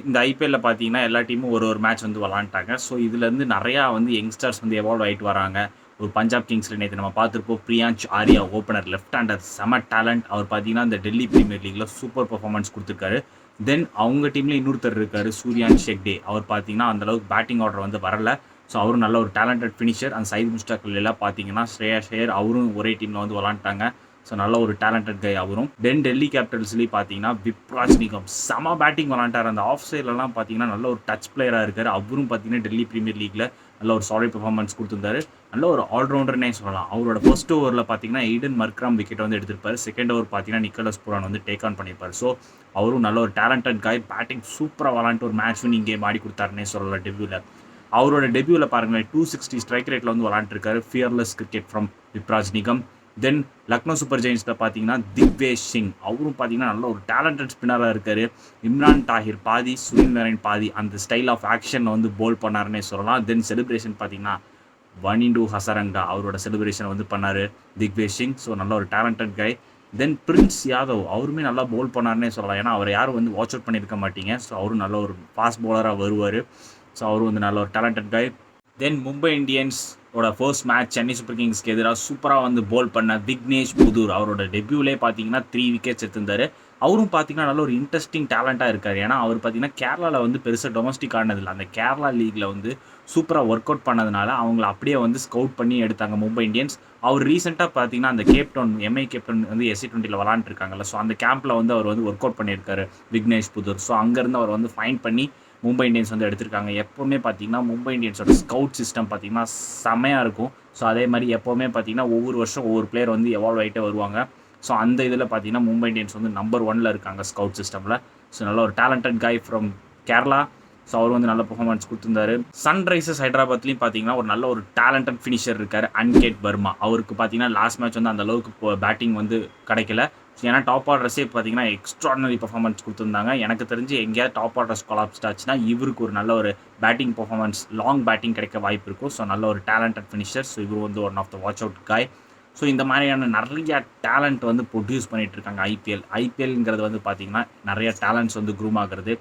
இந்த ஐபிஎல்ல பார்த்தீங்கன்னா எல்லா டீமும் ஒரு மேட்ச் வந்து விளாண்டாங்க. ஸோ இதுலேருந்து நிறையா வந்து யங்ஸ்டர்ஸ் வந்து எவால்வ் ஆகிட்டு வராங்க. ஒரு பஞ்சாப் கிங்ஸில் நேற்று நம்ம பார்த்துருப்போம், பிரியான்ச் ஆர்யா ஓப்பனர் லெஃப்ட் ஹேண்டர் செம டேலண்ட். அவர் பார்த்தீங்கன்னா இந்த டெல்லி பிரீமியர் லீக்ல சூப்பர் பர்ஃபார்மன்ஸ் கொடுத்துருக்காரு. தென் அவங்க டீம்ல இன்னொருத்தர் இருக்காரு, சூர்யான் ஷெக்டே. அவர் பார்த்தீங்கன்னா அந்தளவுக்கு பேட்டிங் ஆர்டர் வந்து வரல. ஸோ அவரும் நல்ல ஒரு டேலண்டட் ஃபினிஷர். அந்த சயித் முஸ்டாக் எல்லாம் பார்த்தீங்கன்னா ஸ்ரேயா ஷேர் அவரும் ஒரே டீமில் வந்து விளாண்டாங்க. ஸோ நல்ல ஒரு டேலண்டட் கை அவரும். தென் டெல்லி கேபிட்டல்ஸ்லேயும் பார்த்தீங்கன்னா விப்ராஜ் நிகம் செம பேட்டிங் விளாண்டார். அந்த ஆஃப் சைட்லலாம் பார்த்தீங்கன்னா நல்ல ஒரு டச் பிளேயராக இருக்கார். அவரும் பார்த்தீங்கன்னா டெல்லி பிரீமியர் லீக்ல நல்ல ஒரு சாலிட் பெர்ஃபார்மன்ஸ் கொடுத்துருந்தாரு. நல்ல ஒரு ஆல்ரவுண்டர்னே சொல்லலாம். அவரோட ஃபர்ஸ்ட் ஓவரில் பார்த்தீங்கன்னா ஈடன் மர்க்ராம் விக்கெட் வந்து எடுத்திருப்பாரு. செகண்ட் ஓவர் பார்த்தீங்கன்னா நிக்கோலஸ் புரான் வந்து டேக் ஆன் பண்ணியிருப்பார். ஸோ அவரும் நல்ல ஒரு டேலண்டட் காய். பேட்டிங் சூப்பராக விளாண்டு ஒரு மேட்ச் வின்னிங் கேம் ஆடி கொடுத்தாருன்னே சொல்லலாம் டெபியூவில். அவரோட டெபியூவில் பாருங்களேன் 260 ஸ்ட்ரைக் ரேட்டில் வந்து விளாண்டுருக்காரு. Fearless cricket from Vipraj Nigam. Then Lucknow super ஜெயின்ஸில் பார்த்தீங்கன்னா திக்வேஷ் சிங் அவரும் பார்த்தீங்கன்னா நல்ல ஒரு டேலண்டட் ஸ்பின்னராக இருக்கார். இம்ரான் தாஹிர் பாதி, சுனில் நரேன் பாதி அந்த ஸ்டைல் ஆஃப் ஆக்ஷன் வந்து போல் பண்ணாருன்னே சொல்லலாம். தென் செலிப்ரேஷன் பார்த்தீங்கன்னா வனிண்டு ஹசரங்கா அவரோட செலிப்ரேஷன் வந்து பண்ணார் திக்வேஷ் சிங். ஸோ நல்ல ஒரு டேலண்டட் கை. தென் பிரின்ஸ் யாதவ் அவருமே நல்லா போல் பண்ணாருன்னே சொல்லலாம். ஏன்னா அவர் யாரும் வந்து வாட்ச் அவுட் பண்ணியிருக்க மாட்டீங்க. ஸோ அவரும் நல்ல ஒரு ஃபாஸ்ட் பவுலராக வருவார். ஸோ அவரும் வந்து நல்ல ஒரு டேலண்டட் கை. தென் மும்பை இந்தியன்ஸோட ஃபர்ஸ்ட் மேட்ச் சென்னை சூப்பர் கிங்ஸ்க்கு எதிராக சூப்பராக வந்து போல் பண்ண விக்னேஷ் புதூர் அவரோட டெபியூலே பார்த்தீங்கன்னா 3 விக்கெட்ஸ் எடுத்திருந்தார். அவரும் பார்த்தீங்கன்னா நல்ல ஒரு இன்ட்ரெஸ்டிங் டேலண்ட்டாக இருக்கார். ஏன்னா அவர் பார்த்தீங்கன்னா கேரளாவில் வந்து பெருசாக டொமஸ்டிக் ஆனதில்லை. அந்த கேரளா லீக்ல வந்து சூப்பராக ஒர்க் அவுட் பண்ணதுனால அவங்கள அப்படியே வந்து ஸ்கவுட் பண்ணி எடுத்தாங்க மும்பை இந்தியன்ஸ். அவர் ரீசெண்டாக பார்த்தீங்கன்னா அந்த கேப்டவுன் எம்ஐ கேப்டன் வந்து SC20 விளாண்டுருக்காங்கல்ல. ஸோ அந்த கேம்பில் வந்து அவர் வந்து ஒர்க் அவுட் பண்ணியிருக்காரு விக்னேஷ் புதூர். ஸோ அங்கேருந்து அவர் வந்து ஃபைன் பண்ணி மும்பை இந்தியன்ஸ் வந்து எடுத்திருக்காங்க. எப்போவுமே பார்த்தீங்கன்னா மும்பை இந்தியன்ஸோட ஸ்கவுட் சிஸ்டம் பார்த்தீங்கன்னா செம்மையாக இருக்கும். ஸோ அதே மாதிரி எப்போவுமே பார்த்தீங்கன்னா ஒவ்வொரு வருஷம் ஒவ்வொரு பிளேயர் வந்து எவால்வ் ஆகிட்டே வருவாங்க. ஸோ அந்த இதில் பார்த்தீங்கன்னா மும்பை இந்தியன்ஸ் வந்து நம்பர் 1ல் இருக்காங்க ஸ்கவுட் சிஸ்டமில். ஸோ நல்ல ஒரு talented guy from Kerala. So அவர் வந்து நல்ல பெர்ஃபார்மன்ஸ் கொடுத்துருந்தாரு. சன்ரைசர்ஸ் ஹைதராபாத்லேயும் பார்த்தீங்கன்னா ஒரு நல்ல ஒரு டேலண்டட் ஃபினிஷர் இருக்கார், அன்கேட் வர்மா. அவருக்கு பார்த்தீங்கன்னா லாஸ்ட் மேட்ச் வந்து அந்த அளவுக்கு பேட்டிங் வந்து கிடைக்கல. ஏன்னா டாப் ஆர்டர்ஸே பார்த்தீங்கன்னா எக்ஸ்ட்ராடனரி பர்ஃபார்மன்ஸ் கொடுத்துருந்தாங்க. எனக்கு தெரிஞ்சு எங்கேயாவது டாப் ஆர்டர்ஸ் கொலாப்ஸ்ட் ஆச்சுன்னா இவருக்கு ஒரு நல்ல ஒரு பேட்டிங் பர்ஃபார்மன்ஸ் லாங் பேட்டிங் கிடைக்க வாய்ப்பு இருக்கும். ஸோ நல்ல ஒரு டேலண்டட் ஃபினிஷர். ஸோ இவர் வந்து one of the watch out guy. So இந்த மாதிரியான நிறைய டேலண்ட் வந்து ப்ரொடியூஸ் பண்ணிகிட்டு இருக்காங்க ஐபிஎல்ங்கிறது வந்து பார்த்திங்கன்னா நிறைய டேலண்ட்ஸ் வந்து க்ரூம் ஆகிறது.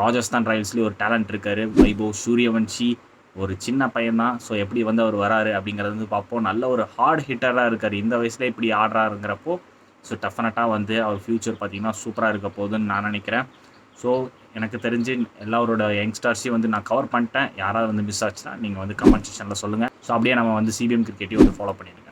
ராஜஸ்தான் ராயல்ஸ்லேயும் ஒரு டேலண்ட் இருக்கார், வைபவ் சூரியவன்ஷி. ஒரு சின்ன பையன் தான். ஸோ எப்படி வந்து அவர் வராரு அப்படிங்கிறது வந்து பார்ப்போம். நல்ல ஒரு ஹார்ட் ஹிட்டராக இருக்கார். இந்த வயசில் இப்படி ஆடுறாருங்கிறப்போ ஸோ டெஃபினட்டாக வந்து அவர் ஃப்யூச்சர் பார்த்திங்கன்னா சூப்பராக இருக்க போகுதுன்னு நான் நினைக்கிறேன். ஸோ எனக்கு தெரிஞ்சு எல்லாரோட யங்ஸ்டர்ஸையும் வந்து நான் கவர் பண்ணிட்டேன். யாராவது வந்து மிஸ் ஆச்சுன்னா நீங்கள் வந்து கமெண்ட் செக்ஷனில் சொல்லுங்கள். ஸோ அப்படியே நம்ம வந்து சிபிஎம் கிரிக்கெட்டையும் வந்து ஃபாலோ பண்ணிடுங்க.